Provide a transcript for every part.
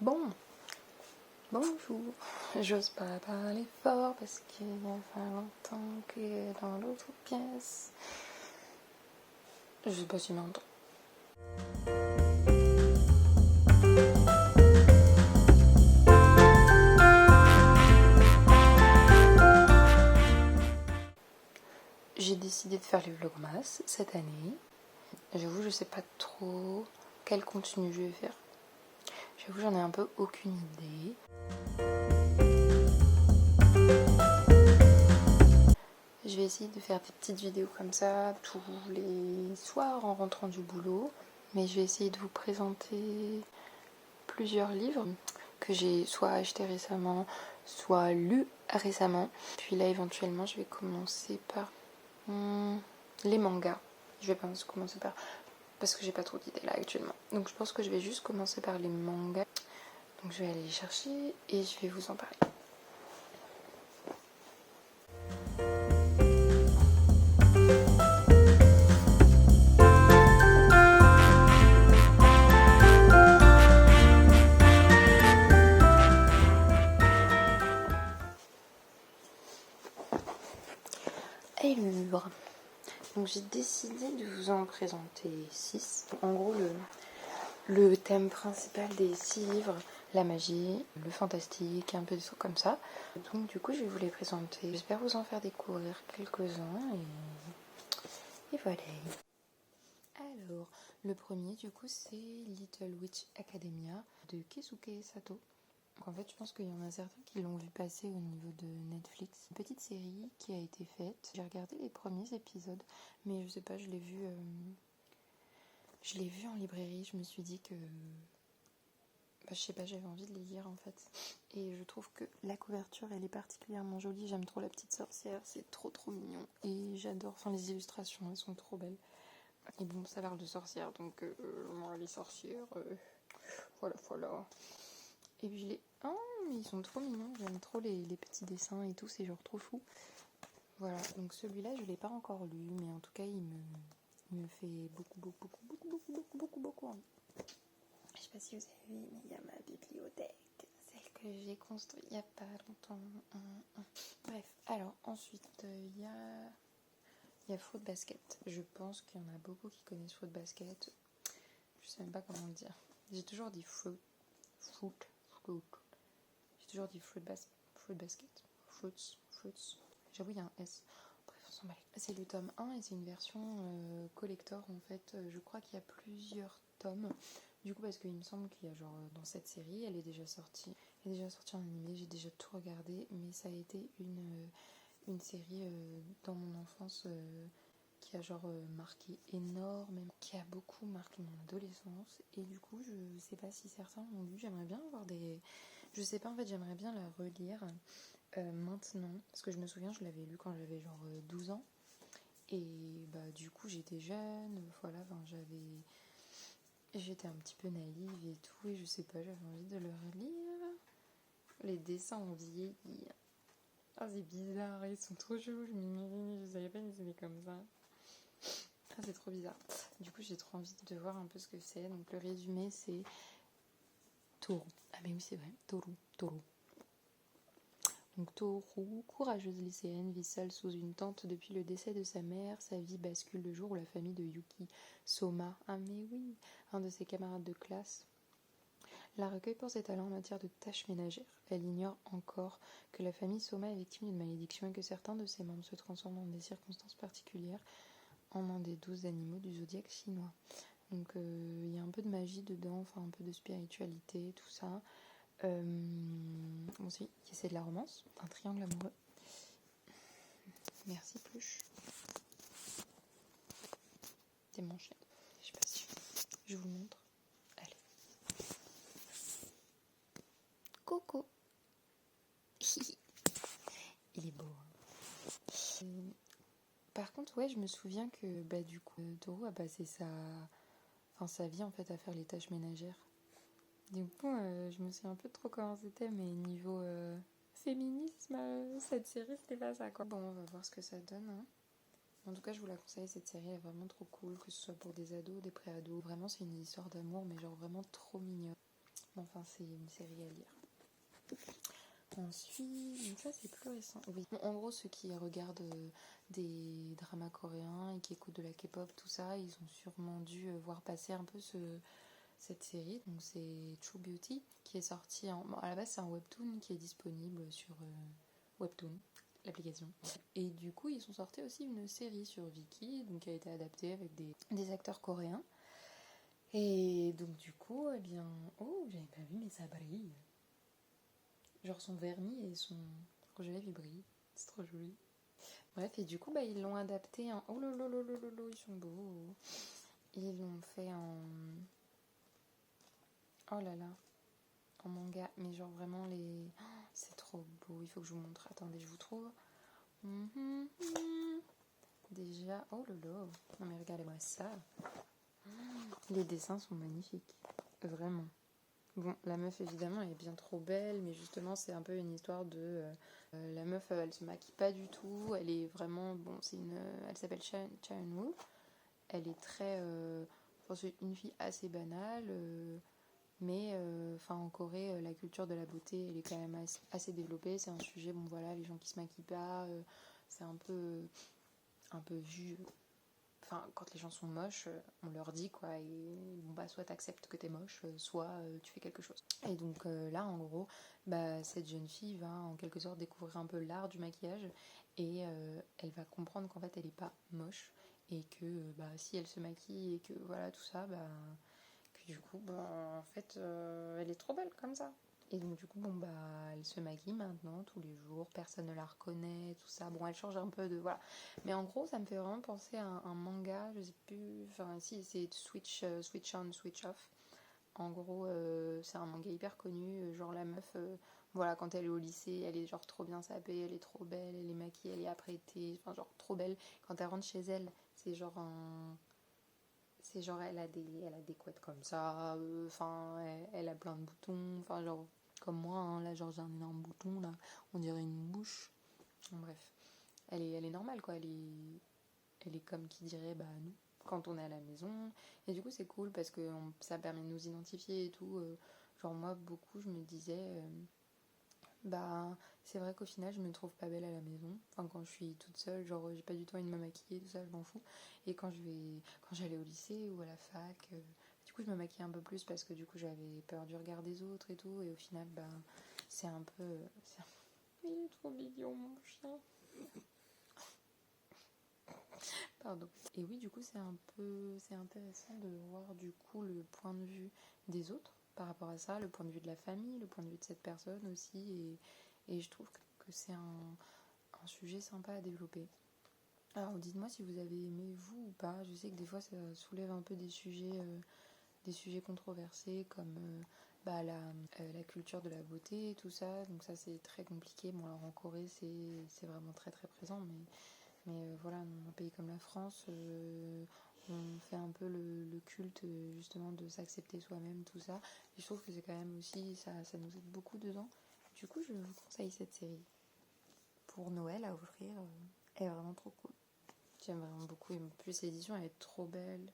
Bon, bonjour. J'ose pas parler fort parce qu'il y a pas longtemps qu'il est dans l'autre pièce. Je sais pas s'il m'entend. J'ai décidé de faire les vlogmas cette année. J'avoue, je sais pas trop quel contenu je vais faire. J'avoue, j'en ai un peu aucune idée. Je vais essayer de faire des petites vidéos comme ça tous les soirs en rentrant du boulot. Mais je vais essayer de vous présenter plusieurs livres que j'ai soit achetés récemment, soit lus récemment. Puis là, éventuellement, je vais commencer par les mangas. Je vais pas commencer par... parce que j'ai pas trop d'idées là actuellement. Donc je pense que je vais juste commencer par les mangas. Donc je vais aller les chercher et je vais vous en parler. Alors, donc j'ai décidé de vous en présenter 6. En gros, le thème principal des 6 livres, la magie, le fantastique, un peu des trucs comme ça. Donc du coup, je vais vous les présenter. J'espère vous en faire découvrir quelques-uns et voilà. Alors, le premier du coup, c'est Little Witch Academia de Keisuke Sato. Donc en fait, je pense qu'il y en a certains qui l'ont vu passer au niveau de Netflix. Une petite série qui a été faite. J'ai regardé les premiers épisodes, mais je sais pas, je l'ai vu en librairie. Je me suis dit que... je sais pas, j'avais envie de les lire en fait. Et je trouve que la couverture, elle est particulièrement jolie. J'aime trop la petite sorcière, c'est trop mignon. Et j'adore, les illustrations, elles sont trop belles. Et bon, ça parle de sorcières, donc moi, les sorcières, voilà. Et puis mais ils sont trop mignons, j'aime trop les petits dessins et tout, c'est genre trop fou. Voilà, donc celui-là, je l'ai pas encore lu, mais en tout cas, il me fait beaucoup envie. Je sais pas si vous avez vu, mais il y a ma bibliothèque, celle que j'ai construite il y a pas longtemps. Bref, alors ensuite, il y a Fruit Basket. Je pense qu'il y en a beaucoup qui connaissent Fruit Basket. Je sais même pas comment le dire. J'ai toujours dit fruit. J'ai toujours dit fruit basket. Fruits. J'avoue, il y a un S. Bref, on s'en bat. C'est le tome 1 et c'est une version collector en fait. Je crois qu'il y a plusieurs tomes. Du coup, parce qu'il me semble qu'il y a dans cette série, elle est déjà sortie. Elle est déjà sortie en animé, j'ai déjà tout regardé. Mais ça a été une série dans mon enfance qui a marqué énormément, qui a beaucoup marqué mon adolescence. Et du coup, je sais pas si certains l'ont lu. J'aimerais bien avoir des... Je sais pas, en fait, j'aimerais bien la relire maintenant. Parce que je me souviens, je l'avais lu quand j'avais 12 ans. Et du coup, j'étais jeune. Voilà, j'étais un petit peu naïve et tout. Et je sais pas, j'avais envie de le relire. Les dessins ont vieilli. Ah, c'est bizarre, ils sont trop chelous. Je savais pas qu'ils étaient comme ça. Ah, c'est trop bizarre. Du coup, j'ai trop envie de voir un peu ce que c'est. Donc, le résumé, c'est Toru. Ah, mais oui, c'est vrai. Toru. Donc, Toru, courageuse lycéenne, vit seule sous une tente depuis le décès de sa mère. Sa vie bascule le jour où la famille de Yuki Soma, ah, mais oui, un de ses camarades de classe, la recueille pour ses talents en matière de tâches ménagères. Elle ignore encore que la famille Soma est victime d'une malédiction et que certains de ses membres se transforment dans des circonstances particulières en un des 12 animaux du zodiaque chinois. Donc il y a un peu de magie dedans, un peu de spiritualité, tout ça. Ensuite, c'est de la romance, un triangle amoureux. Merci Pluche. C'est mon chien. Je sais pas si je vous le montre. Allez. Coco. Il est beau. Hein. Par contre, ouais, je me souviens que du coup, Toru a passé sa vie en fait à faire les tâches ménagères. Du coup, je me souviens un peu trop comment c'était, mais niveau féminisme, cette série, c'était pas ça, quoi. Bon, on va voir ce que ça donne. Hein. En tout cas, je vous la conseille, cette série est vraiment trop cool, que ce soit pour des ados, des pré-ados. Vraiment, c'est une histoire d'amour, mais vraiment trop mignonne. Enfin, c'est une série à lire. Ensuite, donc ça c'est plus récent. Oui. Bon, en gros, ceux qui regardent des dramas coréens et qui écoutent de la K-pop, tout ça, ils ont sûrement dû voir passer un peu cette série. Donc c'est True Beauty qui est sorti à la base c'est un webtoon qui est disponible sur Webtoon, l'application. Et du coup ils ont sorti aussi une série sur Viki, donc qui a été adaptée avec des acteurs coréens. Et donc du coup, eh bien, oh j'avais pas vu mais ça brille. Genre son vernis et son rouge à lèvres il brille, c'est trop joli. Bref, et du coup ils l'ont adapté en oh lolo, ils sont beaux. Ils l'ont fait en oh là là, en manga, mais genre vraiment les... Oh, c'est trop beau, il faut que je vous montre. Attendez, je vous trouve. Déjà, oh lolo, non mais regardez-moi ça. Les dessins sont magnifiques, vraiment. Bon, la meuf évidemment elle est bien trop belle, mais justement c'est un peu une histoire de... la meuf elle se maquille pas du tout, elle est vraiment... Bon, elle s'appelle Cha-Eun-woo. Elle est très... c'est une fille assez banale... Mais en Corée, la culture de la beauté, elle est quand même assez développée. C'est un sujet, bon voilà, les gens qui se maquillent pas, c'est un peu vu. Enfin, quand les gens sont moches, on leur dit quoi. Et bon, bah, soit t'acceptes que t'es moche, soit tu fais quelque chose. Et donc là, en gros, bah, cette jeune fille va en quelque sorte découvrir un peu l'art du maquillage. Et elle va comprendre qu'en fait, elle est pas moche. Et que bah, si elle se maquille et que voilà, tout ça, bah. Du coup, bah, en fait, elle est trop belle comme ça. Et donc, du coup, bon, bah, elle se maquille maintenant tous les jours, personne ne la reconnaît, tout ça. Bon, elle change un peu de. Voilà. Mais en gros, ça me fait vraiment penser à un manga, je sais plus. Enfin, si, c'est Switch On, Switch Off. En gros, c'est un manga hyper connu. Genre, la meuf, voilà, quand elle est au lycée, elle est genre trop bien sapée, elle est trop belle, elle est maquillée, elle est apprêtée. Enfin, genre, trop belle. Quand elle rentre chez elle, c'est genre un. C'est genre, elle a des couettes comme ça, elle a plein de boutons, enfin, genre, comme moi, hein, là, genre, j'ai un énorme bouton, là, on dirait une bouche. Bref, elle est normale, quoi, elle est comme qui dirait, bah, nous, quand on est à la maison. Et du coup, c'est cool parce que ça permet de nous identifier et tout. Genre, moi, beaucoup, je me disais, bah, c'est vrai qu'au final, je me trouve pas belle à la maison. Enfin, quand je suis toute seule, genre, j'ai pas du tout envie de me maquiller, tout ça, je m'en fous. Et quand j'allais au lycée ou à la fac, du coup, je me maquillais un peu plus parce que du coup, j'avais peur du regard des autres et tout. Et au final, bah, c'est un peu. Il est trop mignon, mon chien. Pardon. Et oui, du coup, c'est intéressant de voir du coup le point de vue des autres par rapport à ça, le point de vue de la famille, le point de vue de cette personne aussi. Et je trouve que c'est un sujet sympa à développer. Alors, dites-moi si vous avez aimé vous ou pas. Je sais que des fois, ça soulève un peu des sujets controversés comme la culture de la beauté, tout ça. Donc ça, c'est très compliqué. Bon, alors en Corée, c'est vraiment très très présent, mais voilà, dans un pays comme la France, on fait un peu le culte justement de s'accepter soi-même, tout ça. Et je trouve que c'est quand même aussi, ça nous aide beaucoup dedans. Du coup, je vous conseille cette série. Pour Noël à offrir, elle est vraiment trop cool. J'aime vraiment beaucoup. Et en plus, l'édition, elle est trop belle.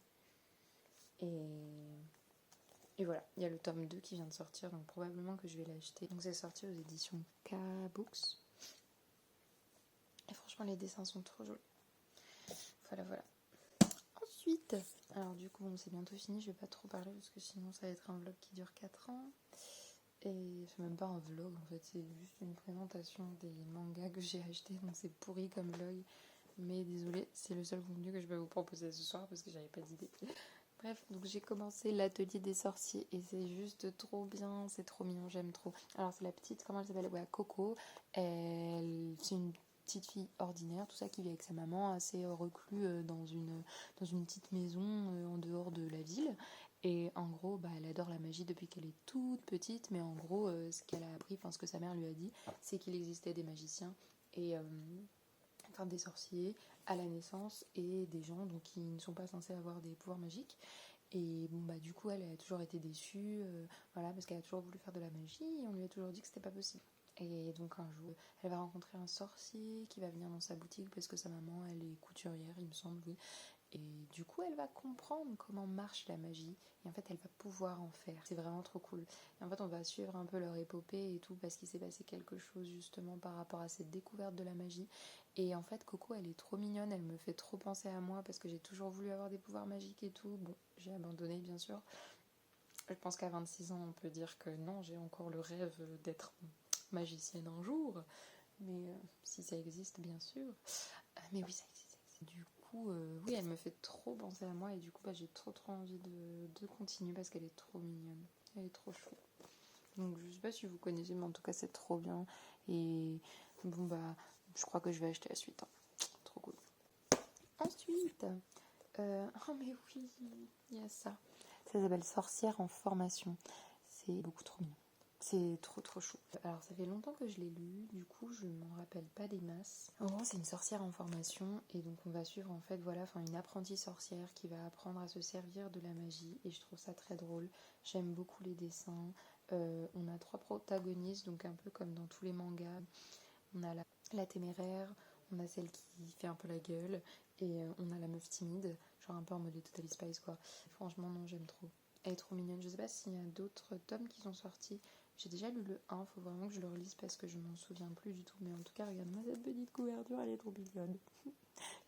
Et voilà, il y a le tome 2 qui vient de sortir, donc probablement que je vais l'acheter. Donc c'est sorti aux éditions K-Books. Et franchement, les dessins sont trop jolis. Voilà. Ensuite, alors du coup, bon, c'est bientôt fini, je vais pas trop parler parce que sinon ça va être un vlog qui dure 4 ans. Et c'est même pas un vlog en fait, c'est juste une présentation des mangas que j'ai achetés, donc c'est pourri comme vlog. Mais désolé, c'est le seul contenu que je vais vous proposer ce soir parce que j'avais pas d'idée. Bref, donc j'ai commencé l'atelier des sorciers et c'est juste trop bien, c'est trop mignon, j'aime trop. Alors c'est la petite, comment elle s'appelle? Ouais, Coco. C'est une petite fille ordinaire, tout ça, qui vit avec sa maman, assez reclus dans une petite maison en dehors de la ville. Et en gros, bah, elle adore la magie depuis qu'elle est toute petite, mais en gros, ce qu'elle a appris, enfin ce que sa mère lui a dit, c'est qu'il existait des magiciens et des sorciers à la naissance et des gens donc, qui ne sont pas censés avoir des pouvoirs magiques. Et bon, bah, du coup, elle a toujours été déçue, voilà, parce qu'elle a toujours voulu faire de la magie et on lui a toujours dit que c'était pas possible. Et donc, un jour, elle va rencontrer un sorcier qui va venir dans sa boutique parce que sa maman, elle est couturière, il me semble, oui. Et du coup, elle va comprendre comment marche la magie. Et en fait, elle va pouvoir en faire. C'est vraiment trop cool. Et en fait, on va suivre un peu leur épopée et tout, parce qu'il s'est passé quelque chose justement par rapport à cette découverte de la magie. Et en fait, Coco, elle est trop mignonne. Elle me fait trop penser à moi, parce que j'ai toujours voulu avoir des pouvoirs magiques et tout. Bon, j'ai abandonné, bien sûr. Je pense qu'à 26 ans, on peut dire que non, j'ai encore le rêve d'être magicienne un jour. Mais si ça existe, bien sûr. Mais oui, ça existe. Du coup, oui, elle me fait trop penser à moi et du coup, j'ai trop envie de continuer parce qu'elle est trop mignonne. Elle est trop chou. Donc, je sais pas si vous connaissez, mais en tout cas, c'est trop bien. Et bon, je crois que je vais acheter la suite. Hein. Trop cool. Ensuite, oh, mais oui, il y a ça. Ça s'appelle Sorcière en formation. C'est beaucoup trop mignon. C'est trop chou. Alors ça fait longtemps que je l'ai lu, du coup je m'en rappelle pas des masses. En gros c'est une sorcière en formation et donc on va suivre en fait une apprentie sorcière qui va apprendre à se servir de la magie et je trouve ça très drôle. J'aime beaucoup les dessins. On a 3 protagonistes donc un peu comme dans tous les mangas. On a la téméraire, on a celle qui fait un peu la gueule et on a la meuf timide, genre un peu en mode Totally Spice quoi. Franchement non j'aime trop. Elle est trop mignonne. Je sais pas s'il y a d'autres tomes qui sont sortis. J'ai déjà lu le 1, faut vraiment que je le relise parce que je m'en souviens plus du tout. Mais en tout cas, regarde-moi cette petite couverture, elle est trop mignonne.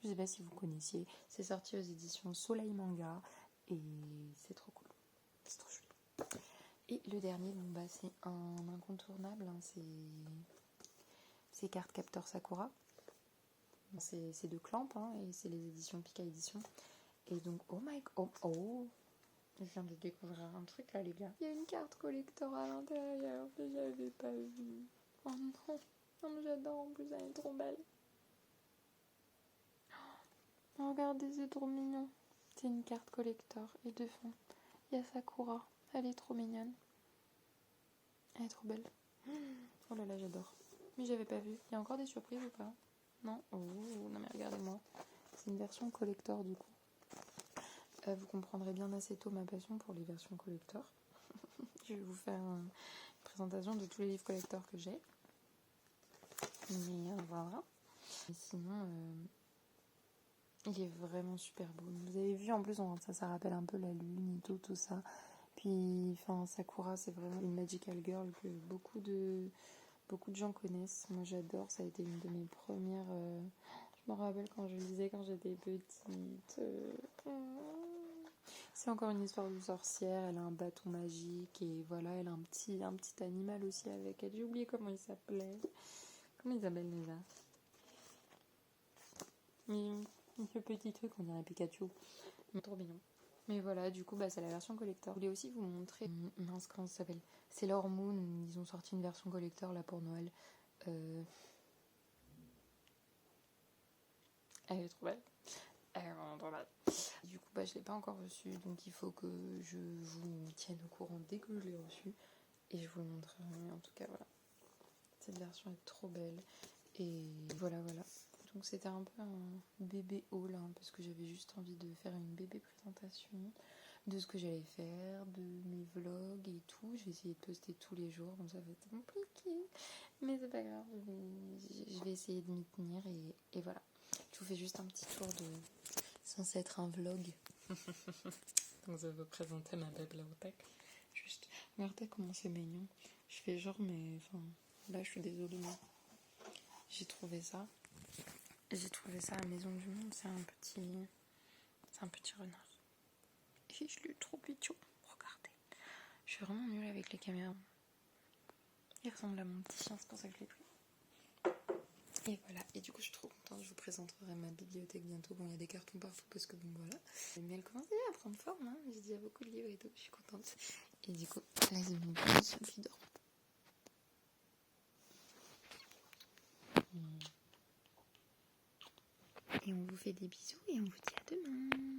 Je sais pas si vous connaissiez. C'est sorti aux éditions Soleil Manga et c'est trop cool. C'est trop chouette. Et le dernier, c'est un incontournable. Hein, c'est Cardcaptor Sakura. C'est de Clamp hein, et c'est les éditions Pika Édition. Et donc, oh my god, oh je viens de découvrir un truc là les gars. Il y a une carte collector à l'intérieur que j'avais pas vue. Oh non, non j'adore en plus, elle est trop belle. Oh, regardez, c'est trop mignon. C'est une carte collector et de fond, il y a Sakura. Elle est trop mignonne. Elle est trop belle. Oh là là, j'adore. Mais j'avais pas vu. Il y a encore des surprises ou pas? Non. Oh, non mais regardez-moi. C'est une version collector du coup. Vous comprendrez bien assez tôt ma passion pour les versions collector. Je vais vous faire une présentation de tous les livres collector que j'ai. Mais voilà. Et sinon, il est vraiment super beau. Vous avez vu en plus, ça rappelle un peu la lune et tout ça. Puis, Sakura, c'est vraiment une magical girl que beaucoup de gens connaissent. Moi, j'adore. Ça a été une de mes premières. Je me rappelle quand je lisais quand j'étais petite. C'est encore une histoire de sorcière. Elle a un bâton magique et voilà, elle a un petit animal aussi avec elle. J'ai oublié comment il s'appelait. Comment ils appellent déjà? Ce petit truc, on dirait Pikachu. Trop mignon. Mais voilà, du coup, c'est la version collector. Je voulais aussi vous montrer. Mince, comment ça s'appelle? Sailor Moon. Ils ont sorti une version collector là pour Noël. Elle est trop belle. Elle est vraiment trop belle. Du coup, je l'ai pas encore reçue, donc il faut que je vous tienne au courant dès que je l'ai reçue. Et je vous le montrerai. En tout cas, voilà. Cette version est trop belle. Et voilà. Donc c'était un peu un bébé haul, hein, parce que j'avais juste envie de faire une bébé présentation de ce que j'allais faire, de mes vlogs et tout. Je vais essayer de poster tous les jours, donc ça va être compliqué. Mais c'est pas grave, je vais essayer de m'y tenir et voilà. Je vous fais juste un petit tour de... censé être un vlog. Donc je vais vous présenter ma bibliothèque. Juste, regardez comment c'est mignon. Je fais genre, mais là je suis désolée. J'ai trouvé ça à la Maison du Monde. C'est un petit renard. Et je l'ai eu trop pichou. Regardez. Je suis vraiment nulle avec les caméras. Il ressemble à mon petit chien, c'est pour ça que je l'ai pris. Et voilà. Et du coup, je suis trop contente. Je vous présenterai ma bibliothèque bientôt. Bon, il y a des cartons partout parce que bon, voilà. Mais elle commence déjà à prendre forme. Hein. J'ai déjà beaucoup de livres et tout. Je suis contente. Et du coup, là, c'est mon petit Sophie dort. Et on vous fait des bisous et on vous dit à demain.